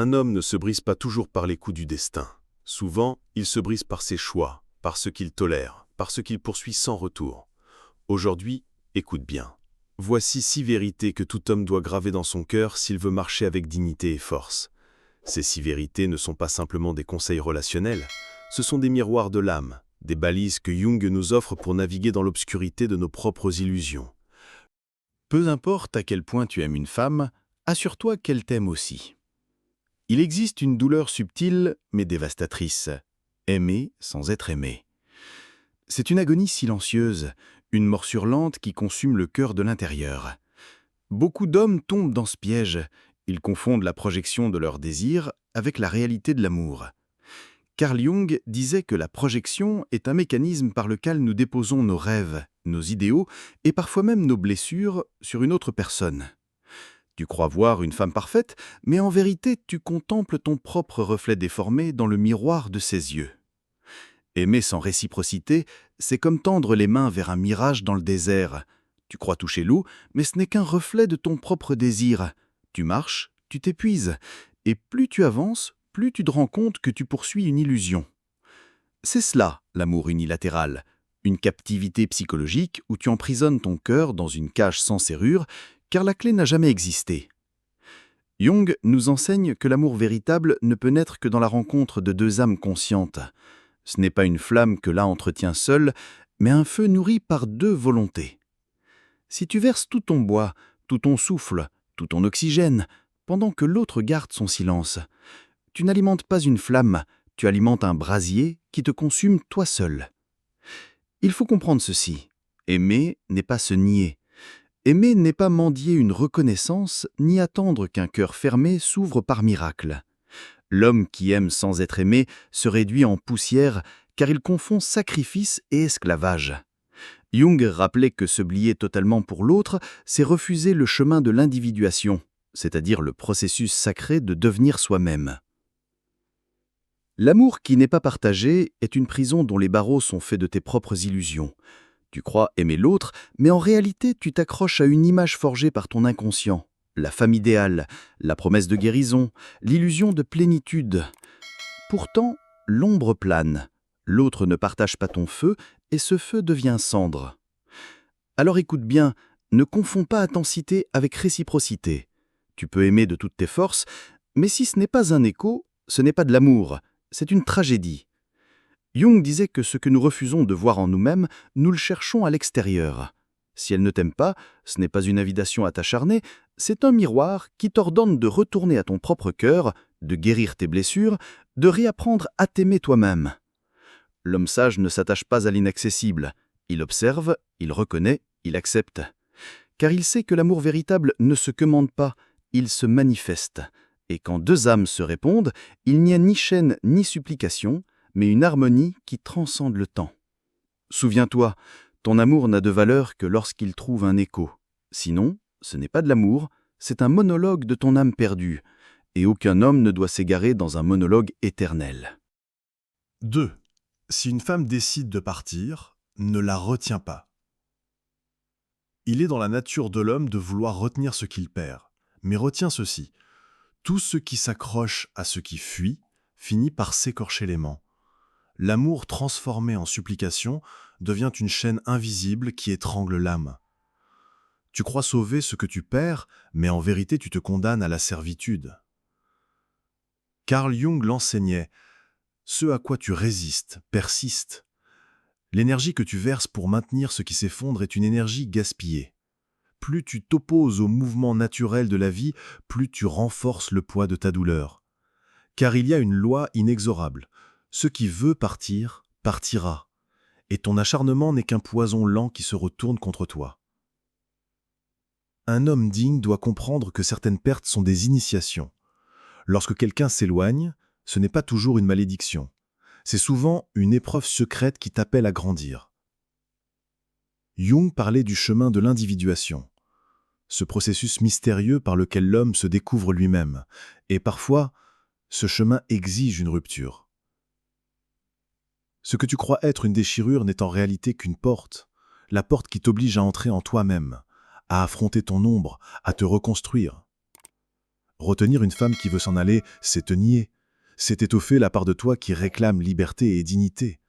Un homme ne se brise pas toujours par les coups du destin. Souvent, il se brise par ses choix, par ce qu'il tolère, par ce qu'il poursuit sans retour. Aujourd'hui, écoute bien. Voici 6 vérités que tout homme doit graver dans son cœur s'il veut marcher avec dignité et force. Ces 6 vérités ne sont pas simplement des conseils relationnels, ce sont des miroirs de l'âme, des balises que Jung nous offre pour naviguer dans l'obscurité de nos propres illusions. Peu importe à quel point tu aimes une femme, assure-toi qu'elle t'aime aussi. Il existe une douleur subtile mais dévastatrice, aimer sans être aimé. C'est une agonie silencieuse, une morsure lente qui consume le cœur de l'intérieur. Beaucoup d'hommes tombent dans ce piège, ils confondent la projection de leur désir avec la réalité de l'amour. Carl Jung disait que la projection est un mécanisme par lequel nous déposons nos rêves, nos idéaux et parfois même nos blessures sur une autre personne. Tu crois voir une femme parfaite, mais en vérité tu contemples ton propre reflet déformé dans le miroir de ses yeux. Aimer sans réciprocité, c'est comme tendre les mains vers un mirage dans le désert. Tu crois toucher l'eau, mais ce n'est qu'un reflet de ton propre désir. Tu marches, tu t'épuises, et plus tu avances, plus tu te rends compte que tu poursuis une illusion. C'est cela, l'amour unilatéral, une captivité psychologique où tu emprisonnes ton cœur dans une cage sans serrure, car la clé n'a jamais existé. Jung nous enseigne que l'amour véritable ne peut naître que dans la rencontre de deux âmes conscientes. Ce n'est pas une flamme que l'un entretient seul, mais un feu nourri par deux volontés. Si tu verses tout ton bois, tout ton souffle, tout ton oxygène, pendant que l'autre garde son silence, tu n'alimentes pas une flamme, tu alimentes un brasier qui te consume toi seul. Il faut comprendre ceci. Aimer n'est pas se nier. Aimer n'est pas mendier une reconnaissance, ni attendre qu'un cœur fermé s'ouvre par miracle. L'homme qui aime sans être aimé se réduit en poussière, car il confond sacrifice et esclavage. Jung rappelait que se plier totalement pour l'autre, c'est refuser le chemin de l'individuation, c'est-à-dire le processus sacré de devenir soi-même. L'amour qui n'est pas partagé est une prison dont les barreaux sont faits de tes propres illusions. Tu crois aimer l'autre, mais en réalité tu t'accroches à une image forgée par ton inconscient. La femme idéale, la promesse de guérison, l'illusion de plénitude. Pourtant, l'ombre plane. L'autre ne partage pas ton feu et ce feu devient cendre. Alors écoute bien, ne confonds pas intensité avec réciprocité. Tu peux aimer de toutes tes forces, mais si ce n'est pas un écho, ce n'est pas de l'amour, c'est une tragédie. Jung disait que ce que nous refusons de voir en nous-mêmes, nous le cherchons à l'extérieur. Si elle ne t'aime pas, ce n'est pas une invitation à t'acharner, c'est un miroir qui t'ordonne de retourner à ton propre cœur, de guérir tes blessures, de réapprendre à t'aimer toi-même. L'homme sage ne s'attache pas à l'inaccessible. Il observe, il reconnaît, il accepte. Car il sait que l'amour véritable ne se commande pas, il se manifeste. Et quand deux âmes se répondent, il n'y a ni chaîne ni supplication, mais une harmonie qui transcende le temps. Souviens-toi, ton amour n'a de valeur que lorsqu'il trouve un écho. Sinon, ce n'est pas de l'amour, c'est un monologue de ton âme perdue. Et aucun homme ne doit s'égarer dans un monologue éternel. 2. Si une femme décide de partir, ne la retiens pas. Il est dans la nature de l'homme de vouloir retenir ce qu'il perd. Mais retiens ceci. Tout ce qui s'accroche à ce qui fuit finit par s'écorcher les mains. L'amour transformé en supplication devient une chaîne invisible qui étrangle l'âme. Tu crois sauver ce que tu perds, mais en vérité tu te condamnes à la servitude. Carl Jung l'enseignait. Ce à quoi tu résistes persiste. L'énergie que tu verses pour maintenir ce qui s'effondre est une énergie gaspillée. Plus tu t'opposes au mouvement naturel de la vie, plus tu renforces le poids de ta douleur. Car il y a une loi inexorable. Ce qui veut partir, partira. Et ton acharnement n'est qu'un poison lent qui se retourne contre toi. Un homme digne doit comprendre que certaines pertes sont des initiations. Lorsque quelqu'un s'éloigne, ce n'est pas toujours une malédiction. C'est souvent une épreuve secrète qui t'appelle à grandir. Jung parlait du chemin de l'individuation, ce processus mystérieux par lequel l'homme se découvre lui-même, et parfois, ce chemin exige une rupture. Ce que tu crois être une déchirure n'est en réalité qu'une porte, la porte qui t'oblige à entrer en toi-même, à affronter ton ombre, à te reconstruire. Retenir une femme qui veut s'en aller, c'est te nier. C'est étoffer la part de toi qui réclame liberté et dignité.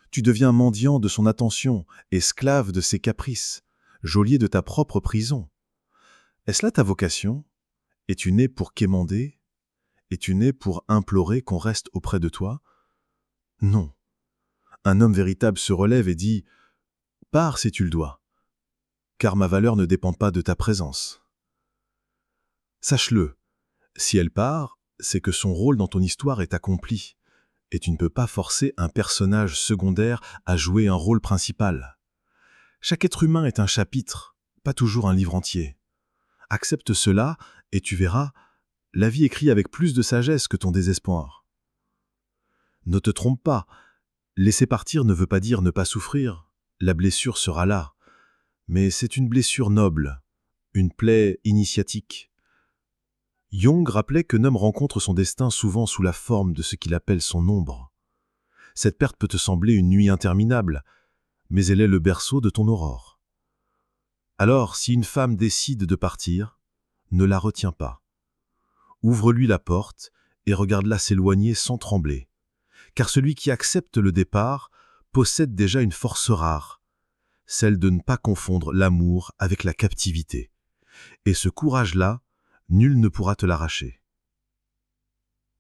Tu deviens mendiant de son attention, esclave de ses caprices, geôlier de ta propre prison. Est-ce là ta vocation? Es-tu né pour quémander? Es-tu né pour implorer qu'on reste auprès de toi? Non. Un homme véritable se relève et dit « Pars si tu le dois, car ma valeur ne dépend pas de ta présence. » Sache-le, si elle part, c'est que son rôle dans ton histoire est accompli, et tu ne peux pas forcer un personnage secondaire à jouer un rôle principal. Chaque être humain est un chapitre, pas toujours un livre entier. Accepte cela, et tu verras, la vie écrit avec plus de sagesse que ton désespoir. Ne te trompe pas, laisser partir ne veut pas dire ne pas souffrir, la blessure sera là, mais c'est une blessure noble, une plaie initiatique. Jung rappelait qu'un homme rencontre son destin souvent sous la forme de ce qu'il appelle son ombre. Cette perte peut te sembler une nuit interminable, mais elle est le berceau de ton aurore. Alors, si une femme décide de partir, ne la retiens pas. Ouvre-lui la porte et regarde-la s'éloigner sans trembler. Car celui qui accepte le départ possède déjà une force rare, celle de ne pas confondre l'amour avec la captivité. Et ce courage-là, nul ne pourra te l'arracher.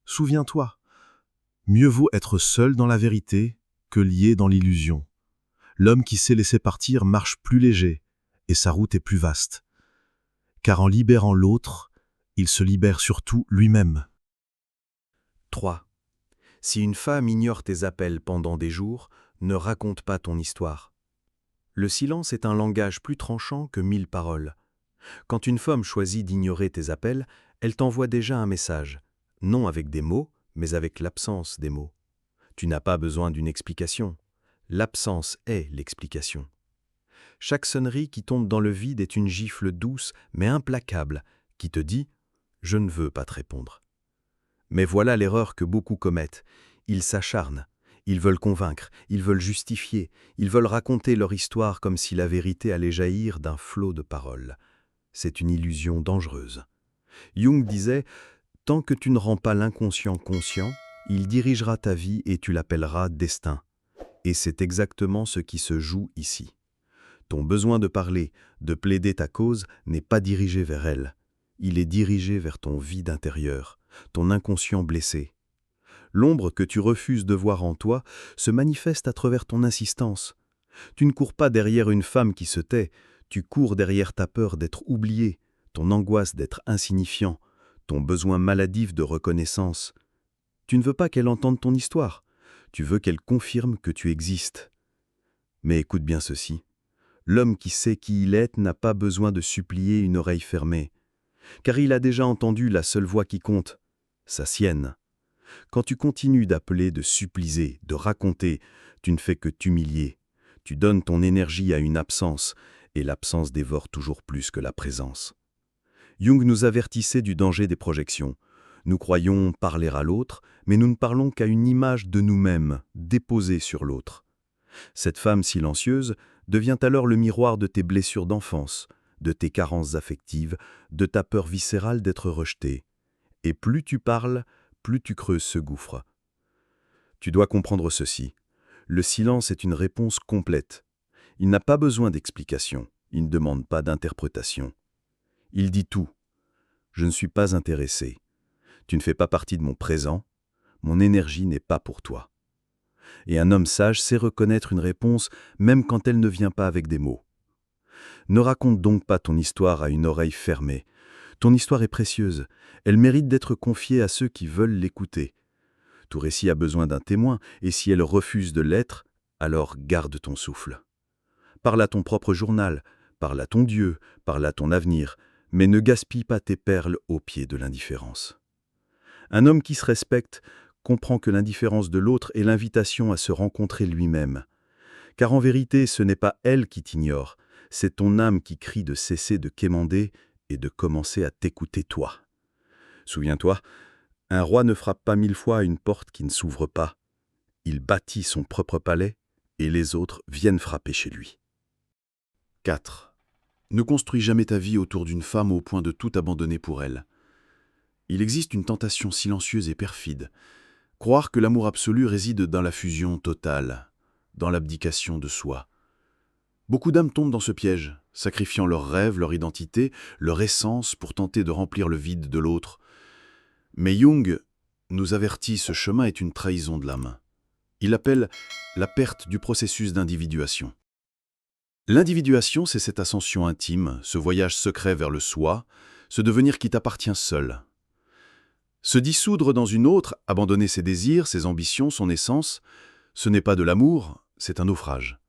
Souviens-toi, mieux vaut être seul dans la vérité que lié dans l'illusion. L'homme qui sait laisser partir marche plus léger et sa route est plus vaste. Car en libérant l'autre, il se libère surtout lui-même. 3. Si une femme ignore tes appels pendant des jours, ne raconte pas ton histoire. Le silence est un langage plus tranchant que 1000 paroles. Quand une femme choisit d'ignorer tes appels, elle t'envoie déjà un message, non avec des mots, mais avec l'absence des mots. Tu n'as pas besoin d'une explication. L'absence est l'explication. Chaque sonnerie qui tombe dans le vide est une gifle douce mais implacable qui te dit « Je ne veux pas te répondre ». Mais voilà l'erreur que beaucoup commettent. Ils s'acharnent, ils veulent convaincre, ils veulent justifier, ils veulent raconter leur histoire comme si la vérité allait jaillir d'un flot de paroles. C'est une illusion dangereuse. Jung disait « Tant que tu ne rends pas l'inconscient conscient, il dirigera ta vie et tu l'appelleras destin. » Et c'est exactement ce qui se joue ici. Ton besoin de parler, de plaider ta cause n'est pas dirigé vers elle. Il est dirigé vers ton vide intérieur, ton inconscient blessé. L'ombre que tu refuses de voir en toi se manifeste à travers ton insistance. Tu ne cours pas derrière une femme qui se tait, tu cours derrière ta peur d'être oublié, ton angoisse d'être insignifiant, ton besoin maladif de reconnaissance. Tu ne veux pas qu'elle entende ton histoire, tu veux qu'elle confirme que tu existes. Mais écoute bien ceci, l'homme qui sait qui il est n'a pas besoin de supplier une oreille fermée, car il a déjà entendu la seule voix qui compte, sa sienne. Quand tu continues d'appeler, de supplier, de raconter, tu ne fais que t'humilier. Tu donnes ton énergie à une absence, et l'absence dévore toujours plus que la présence. Jung nous avertissait du danger des projections. Nous croyons parler à l'autre, mais nous ne parlons qu'à une image de nous-mêmes, déposée sur l'autre. Cette femme silencieuse devient alors le miroir de tes blessures d'enfance, de tes carences affectives, de ta peur viscérale d'être rejeté. Et plus tu parles, plus tu creuses ce gouffre. Tu dois comprendre ceci. Le silence est une réponse complète. Il n'a pas besoin d'explication, il ne demande pas d'interprétation. Il dit tout. Je ne suis pas intéressé. Tu ne fais pas partie de mon présent. Mon énergie n'est pas pour toi. Et un homme sage sait reconnaître une réponse même quand elle ne vient pas avec des mots. Ne raconte donc pas ton histoire à une oreille fermée. Ton histoire est précieuse. Elle mérite d'être confiée à ceux qui veulent l'écouter. Tout récit a besoin d'un témoin, et si elle refuse de l'être, alors garde ton souffle. Parle à ton propre journal, parle à ton Dieu, parle à ton avenir, mais ne gaspille pas tes perles au pied de l'indifférence. Un homme qui se respecte comprend que l'indifférence de l'autre est l'invitation à se rencontrer lui-même. Car en vérité, ce n'est pas elle qui t'ignore, c'est ton âme qui crie de cesser de quémander et de commencer à t'écouter toi. Souviens-toi, un roi ne frappe pas 1000 fois à une porte qui ne s'ouvre pas. Il bâtit son propre palais et les autres viennent frapper chez lui. 4. Ne construis jamais ta vie autour d'une femme au point de tout abandonner pour elle. il existe une tentation silencieuse et perfide. Croire que l'amour absolu réside dans la fusion totale, dans l'abdication de soi. Beaucoup d'âmes tombent dans ce piège, sacrifiant leurs rêves, leur identité, leur essence pour tenter de remplir le vide de l'autre. Mais Jung nous avertit, ce chemin est une trahison de l'âme. Il appelle la perte du processus d'individuation. L'individuation, c'est cette ascension intime, ce voyage secret vers le soi, ce devenir qui t'appartient seul. Se dissoudre dans une autre, abandonner ses désirs, ses ambitions, son essence, ce n'est pas de l'amour, c'est un naufrage.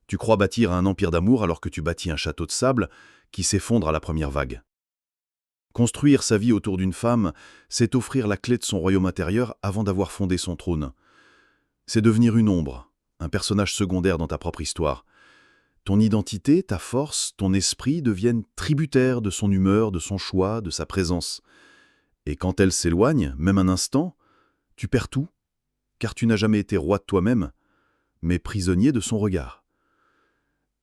Tu crois bâtir un empire d'amour alors que tu bâtis un château de sable qui s'effondre à la première vague. Construire sa vie autour d'une femme, c'est offrir la clé de son royaume intérieur avant d'avoir fondé son trône. C'est devenir une ombre, un personnage secondaire dans ta propre histoire. Ton identité, ta force, ton esprit deviennent tributaires de son humeur, de son choix, de sa présence. Et quand elle s'éloigne, même un instant, tu perds tout, car tu n'as jamais été roi de toi-même, mais prisonnier de son regard.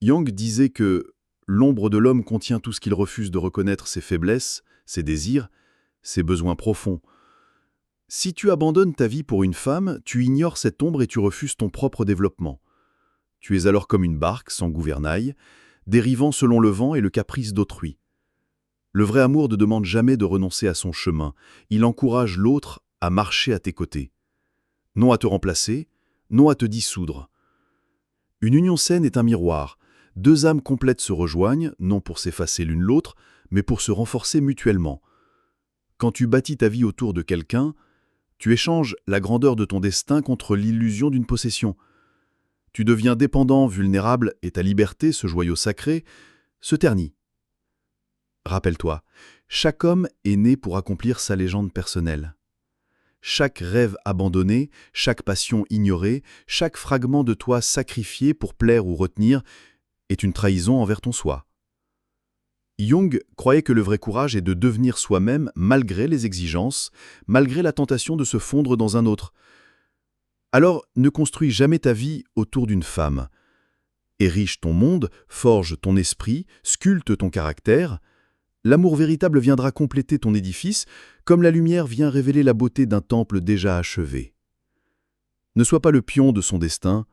Jung disait que l'ombre de l'homme contient tout ce qu'il refuse de reconnaître, ses faiblesses, ses désirs, ses besoins profonds. Si tu abandonnes ta vie pour une femme, tu ignores cette ombre et tu refuses ton propre développement. Tu es alors comme une barque sans gouvernail, dérivant selon le vent et le caprice d'autrui. Le vrai amour ne demande jamais de renoncer à son chemin. Il encourage l'autre à marcher à tes côtés. Non à te remplacer, non à te dissoudre. Une union saine est un miroir. Deux âmes complètes se rejoignent, non pour s'effacer l'une l'autre, mais pour se renforcer mutuellement. Quand tu bâtis ta vie autour de quelqu'un, tu échanges la grandeur de ton destin contre l'illusion d'une possession. Tu deviens dépendant, vulnérable, et ta liberté, ce joyau sacré, se ternit. Rappelle-toi, chaque homme est né pour accomplir sa légende personnelle. Chaque rêve abandonné, chaque passion ignorée, chaque fragment de toi sacrifié pour plaire ou retenir est une trahison envers ton soi. Jung croyait que le vrai courage est de devenir soi-même malgré les exigences, malgré la tentation de se fondre dans un autre. Alors, ne construis jamais ta vie autour d'une femme. Érige ton monde, forge ton esprit, sculpte ton caractère. L'amour véritable viendra compléter ton édifice, comme la lumière vient révéler la beauté d'un temple déjà achevé. Ne sois pas le pion de son destin,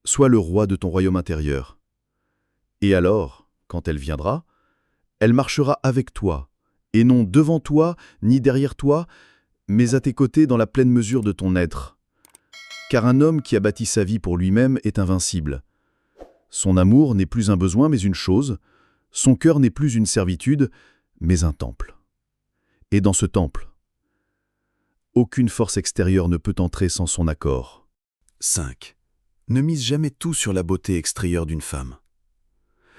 sois le roi de ton royaume intérieur. Et alors, quand elle viendra, elle marchera avec toi, et non devant toi, ni derrière toi, mais à tes côtés dans la pleine mesure de ton être. Car un homme qui a bâti sa vie pour lui-même est invincible. Son amour n'est plus un besoin, mais une chose. Son cœur n'est plus une servitude, mais un temple. Et dans ce temple, aucune force extérieure ne peut entrer sans son accord. 5. Ne mise jamais tout sur la beauté extérieure d'une femme.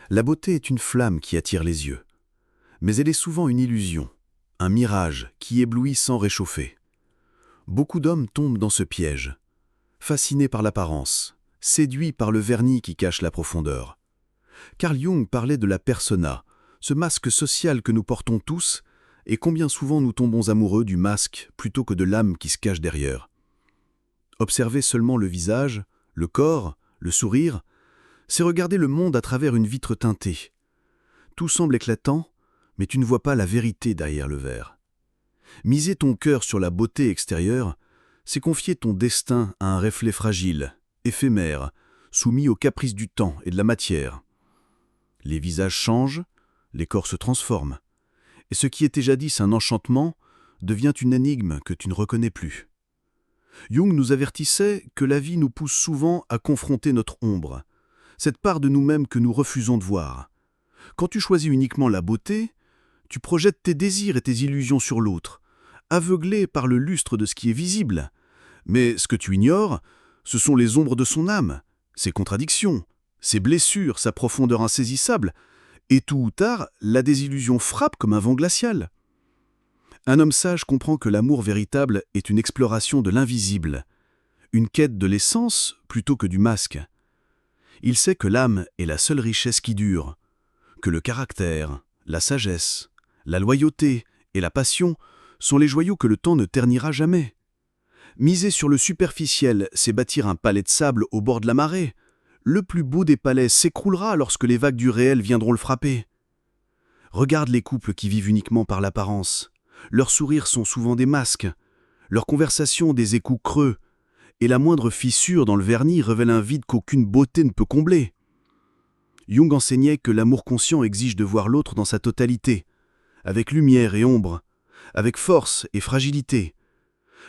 La beauté est une flamme qui attire les yeux, mais elle est souvent une illusion, un mirage qui éblouit sans réchauffer. Beaucoup d'hommes tombent dans ce piège, fascinés par l'apparence, séduits par le vernis qui cache la profondeur. Carl Jung parlait de la persona, ce masque social que nous portons tous, et combien souvent nous tombons amoureux du masque plutôt que de l'âme qui se cache derrière. Observer seulement le visage, le corps, le sourire, c'est regarder le monde à travers une vitre teintée. Tout semble éclatant, mais tu ne vois pas la vérité derrière le verre. Miser ton cœur sur la beauté extérieure, c'est confier ton destin à un reflet fragile, éphémère, soumis aux caprices du temps et de la matière. Les visages changent, les corps se transforment, et ce qui était jadis un enchantement devient une énigme que tu ne reconnais plus. Jung nous avertissait que la vie nous pousse souvent à confronter notre ombre, cette part de nous-mêmes que nous refusons de voir. Quand tu choisis uniquement la beauté, tu projettes tes désirs et tes illusions sur l'autre, aveuglé par le lustre de ce qui est visible. Mais ce que tu ignores, ce sont les ombres de son âme, ses contradictions, ses blessures, sa profondeur insaisissable, et tôt ou tard, la désillusion frappe comme un vent glacial. Un homme sage comprend que l'amour véritable est une exploration de l'invisible, une quête de l'essence plutôt que du masque. Il sait que l'âme est la seule richesse qui dure, que le caractère, la sagesse, la loyauté et la passion sont les joyaux que le temps ne ternira jamais. Miser sur le superficiel, c'est bâtir un palais de sable au bord de la marée. Le plus beau des palais s'écroulera lorsque les vagues du réel viendront le frapper. Regarde les couples qui vivent uniquement par l'apparence. Leurs sourires sont souvent des masques, leurs conversations des échos creux, et la moindre fissure dans le vernis révèle un vide qu'aucune beauté ne peut combler. Jung enseignait que l'amour conscient exige de voir l'autre dans sa totalité, avec lumière et ombre, avec force et fragilité.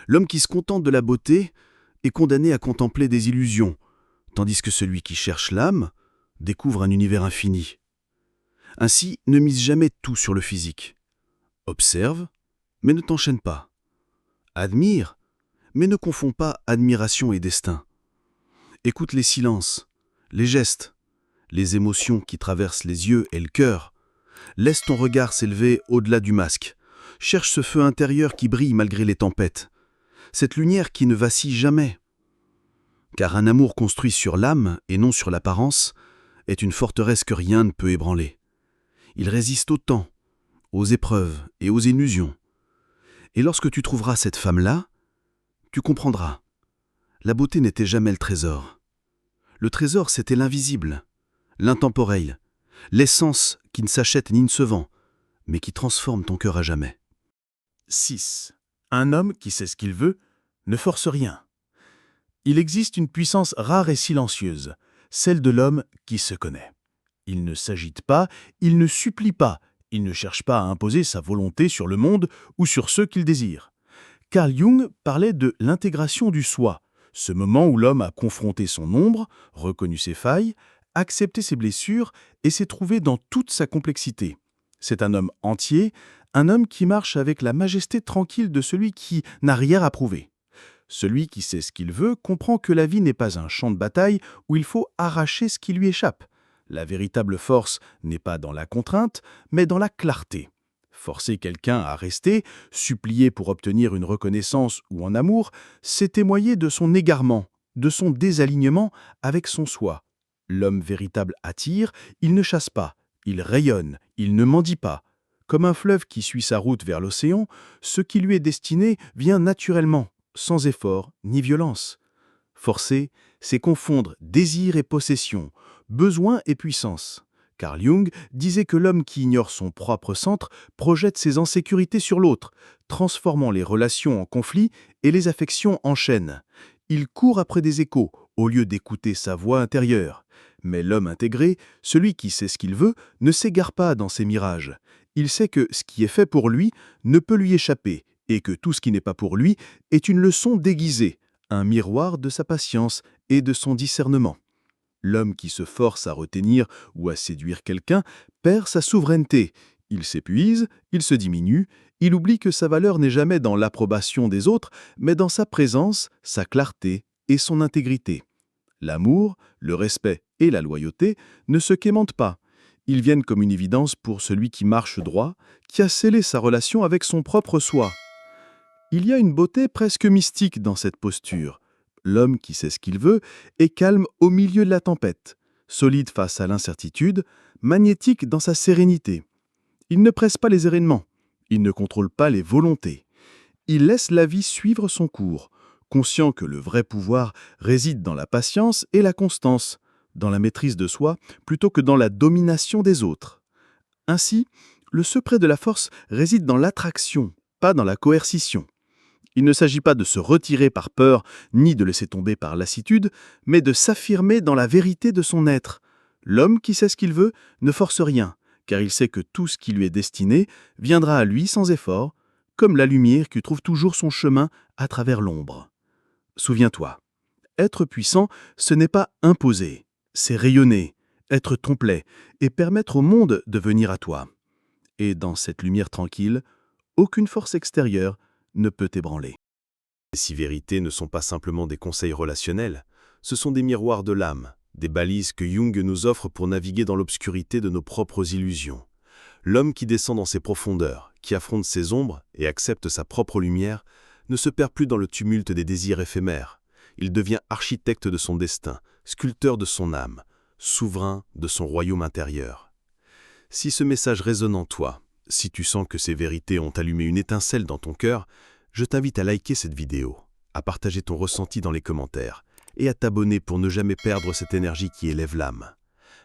L'homme qui se contente de la beauté est condamné à contempler des illusions, tandis que celui qui cherche l'âme découvre un univers infini. Ainsi, ne mise jamais tout sur le physique. Observe, mais ne t'enchaîne pas. Admire, mais ne confonds pas admiration et destin. Écoute les silences, les gestes, les émotions qui traversent les yeux et le cœur. Laisse ton regard s'élever au-delà du masque. Cherche ce feu intérieur qui brille malgré les tempêtes. Cette lumière qui ne vacille jamais. Car un amour construit sur l'âme et non sur l'apparence est une forteresse que rien ne peut ébranler. Il résiste au temps, aux épreuves et aux illusions. Et lorsque tu trouveras cette femme-là, tu comprendras. La beauté n'était jamais le trésor. Le trésor, c'était l'invisible, l'intemporel, l'essence qui ne s'achète ni ne se vend, mais qui transforme ton cœur à jamais. 6. Un homme qui sait ce qu'il veut ne force rien. Il existe une puissance rare et silencieuse, celle de l'homme qui se connaît. Il ne s'agite pas, il ne supplie pas, il ne cherche pas à imposer sa volonté sur le monde ou sur ceux qu'il désire. Carl Jung parlait de l'intégration du soi, ce moment où l'homme a confronté son ombre, reconnu ses failles, accepté ses blessures et s'est trouvé dans toute sa complexité. C'est un homme entier, un homme qui marche avec la majesté tranquille de celui qui n'a rien à prouver. Celui qui sait ce qu'il veut comprend que la vie n'est pas un champ de bataille où il faut arracher ce qui lui échappe. La véritable force n'est pas dans la contrainte, mais dans la clarté. Forcer quelqu'un à rester, supplier pour obtenir une reconnaissance ou un amour, c'est témoigner de son égarement, de son désalignement avec son soi. L'homme véritable attire, il ne chasse pas, il rayonne, il ne mendie pas. Comme un fleuve qui suit sa route vers l'océan, ce qui lui est destiné vient naturellement, sans effort ni violence. Forcer, c'est confondre désir et possession, besoin et puissance. Carl Jung disait que l'homme qui ignore son propre centre projette ses insécurités sur l'autre, transformant les relations en conflits et les affections en chaînes. Il court après des échos, au lieu d'écouter sa voix intérieure. Mais l'homme intégré, celui qui sait ce qu'il veut, ne s'égare pas dans ses mirages. Il sait que ce qui est fait pour lui ne peut lui échapper, et que tout ce qui n'est pas pour lui est une leçon déguisée, un miroir de sa patience et de son discernement. L'homme qui se force à retenir ou à séduire quelqu'un perd sa souveraineté. Il s'épuise, il se diminue, il oublie que sa valeur n'est jamais dans l'approbation des autres, mais dans sa présence, sa clarté et son intégrité. L'amour, le respect et la loyauté ne se quémentent pas. Ils viennent comme une évidence pour celui qui marche droit, qui a scellé sa relation avec son propre soi. Il y a une beauté presque mystique dans cette posture. L'homme qui sait ce qu'il veut est calme au milieu de la tempête, solide face à l'incertitude, magnétique dans sa sérénité. Il ne presse pas les événements, il ne contrôle pas les volontés. Il laisse la vie suivre son cours, conscient que le vrai pouvoir réside dans la patience et la constance, dans la maîtrise de soi plutôt que dans la domination des autres. Ainsi, le secret de la force réside dans l'attraction, pas dans la coercition. Il ne s'agit pas de se retirer par peur, ni de laisser tomber par lassitude, mais de s'affirmer dans la vérité de son être. L'homme qui sait ce qu'il veut ne force rien, car il sait que tout ce qui lui est destiné viendra à lui sans effort, comme la lumière qui trouve toujours son chemin à travers l'ombre. Souviens-toi, être puissant, ce n'est pas imposer, c'est rayonner, être complet et permettre au monde de venir à toi. Et dans cette lumière tranquille, aucune force extérieure ne peut ébranler. Ces 6 vérités ne sont pas simplement des conseils relationnels, ce sont des miroirs de l'âme, des balises que Jung nous offre pour naviguer dans l'obscurité de nos propres illusions. L'homme qui descend dans ses profondeurs, qui affronte ses ombres et accepte sa propre lumière, ne se perd plus dans le tumulte des désirs éphémères. Il devient architecte de son destin, sculpteur de son âme, souverain de son royaume intérieur. Si ce message résonne en toi, si tu sens que ces vérités ont allumé une étincelle dans ton cœur, je t'invite à liker cette vidéo, à partager ton ressenti dans les commentaires et à t'abonner pour ne jamais perdre cette énergie qui élève l'âme.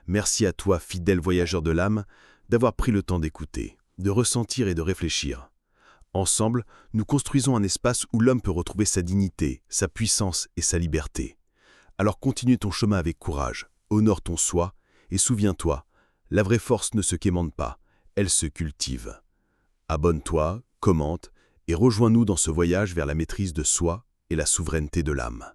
Merci à toi, fidèle voyageur de l'âme, d'avoir pris le temps d'écouter, de ressentir et de réfléchir. Ensemble, nous construisons un espace où l'homme peut retrouver sa dignité, sa puissance et sa liberté. Alors continue ton chemin avec courage, honore ton soi, et souviens-toi, la vraie force ne se quémande pas, elle se cultive. Abonne-toi, commente, et rejoins-nous dans ce voyage vers la maîtrise de soi et la souveraineté de l'âme.